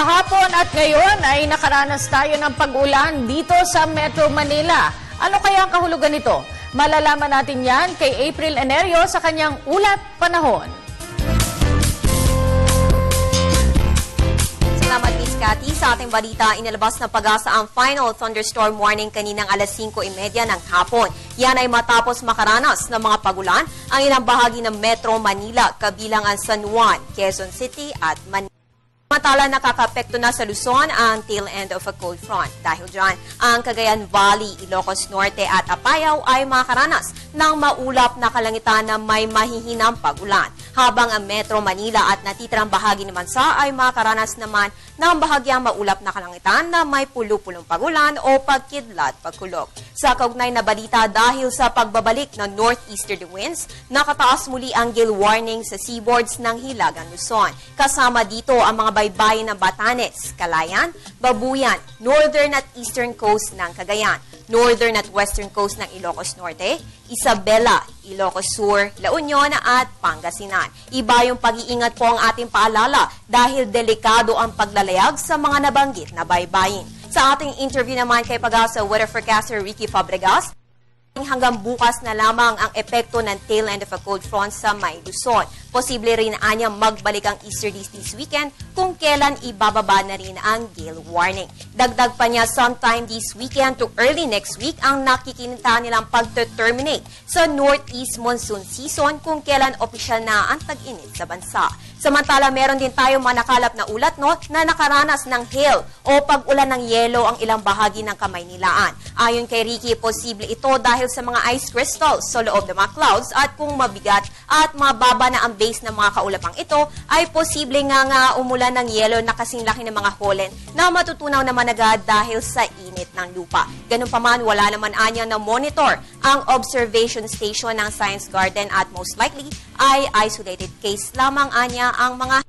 Kahapon at ngayon ay nakaranas tayo ng pag-ulan dito sa Metro Manila. Ano kaya ang kahulugan nito? Malalaman natin yan kay April Enerio sa kanyang Ulat Panahon. Salamat, Miss Cathy. Sa ating balita, inilabas na pag-asa ang final thunderstorm warning kaninang alas 5:30 ng hapon. Yan ay matapos makaranas ng mga pagulan ang ilang bahagi ng Metro Manila, kabilang ang San Juan, Quezon City at Manila. Samantala, nakaka-apekto na sa Luzon ang tail end of a cold front. Dahil dyan, ang Cagayan Valley, Ilocos Norte at Apayao ay makaranas ng maulap na kalangitan na may mahihinang pagulan. Habang ang Metro Manila at natitirang bahagi ng bansa ay makaranas naman ng bahagyang maulap na kalangitan na may pulo-pulong pagulan o pagkidlat pagkulog. Sa kaugnay na balita, dahil sa pagbabalik ng northeasterly winds, nakataas muli ang gale warning sa seaboards ng Hilagang Luzon. Kasama dito ang mga baybayin ng Batanes, Calayan, Babuyan, northern at eastern coast ng Cagayan, northern at western coast ng Ilocos Norte, Isabela, Ilocos Sur, La Union at Pangasinan. Iba yung pag-iingat po ang ating paalala dahil delikado ang paglalayag sa mga nabanggit na baybayin. Sa ating interview naman kay Pag-asa weather forecaster Ricky Fabregas, hanggang bukas na lamang ang epekto ng tail end of a cold front sa may Luzon. Posible rin anyang magbalik ang easterlies this weekend kung kailan ibababa na rin ang gale warning. Dagdag pa niya, sometime this weekend to early next week ang nakikinita nilang pagte-terminate sa northeast monsoon season kung kailan opisyal na ang tag-init sa bansa. Samantala, meron din tayo mga nakalap na ulat na nakaranas ng hail o pag-ulan ng yelo ang ilang bahagi ng Kamaynilaan. Ayon kay Ricky, posible ito dahil sa mga ice crystals sa loob ng mga clouds at kung mabigat at mababa na ang base ng mga kaulapang ito, ay posible nga umulan ng yelo na kasing laki ng mga holen na matutunaw naman agad dahil sa init ng lupa. Ganun pa man, wala naman anya na monitor ang observation station ng Science Garden at most likely ay isolated case lamang anya ang mga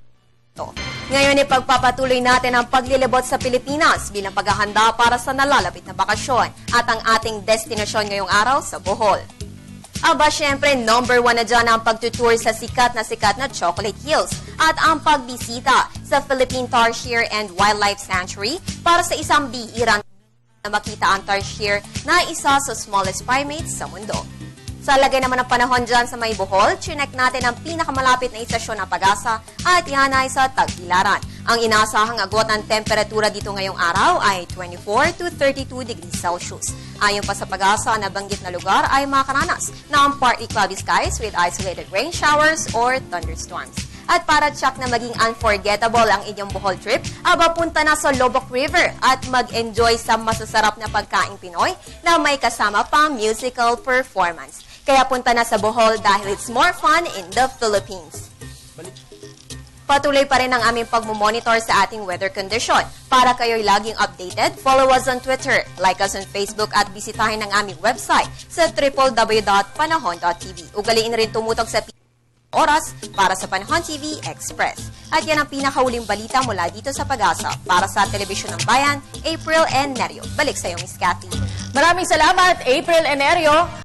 ito. Ngayon, ipagpapatuloy natin ang paglilibot sa Pilipinas bilang paghahanda para sa nalalapit na bakasyon at ang ating destinasyon ngayong araw sa Bohol. Aba, syempre, number 1 na dyan ang pagtutour sa sikat na Chocolate Hills at ang pagbisita sa Philippine Tarsier and Wildlife Sanctuary para sa isang bihirang na makita ang tarsier na isa sa smallest primates sa mundo. Sa lagay naman ng panahon dyan sa may Bohol, chinek natin ang pinakamalapit na istasyon ng Pag-asa at yan ay sa Tagbilaran. Ang inaasahang agwat ng temperatura dito ngayong araw ay 24 to 32 degrees Celsius. Ayon pa sa Pag-asa, nabanggit na lugar ay makaranas ng partly cloudy skies with isolated rain showers or thunderstorms. At para check na maging unforgettable ang inyong Bohol trip, punta na sa Lobok River at mag-enjoy sa masasarap na pagkaing Pinoy na may kasama pang musical performance. Kaya punta na sa Bohol dahil it's more fun in the Philippines. Patuloy pa rin ang aming pagmumonitor sa ating weather condition. Para kayo'y laging updated, follow us on Twitter, like us on Facebook at bisitahin ang aming website sa www.panahon.tv. Ugaliin rin tumutok sa oras para sa Panahon TV Express. At yan ang pinakahuling balita mula dito sa Pag-asa. Para sa Telebisyon ng Bayan, April Enerio. Balik sa iyo, Miss Cathy. Maraming salamat, April Enerio.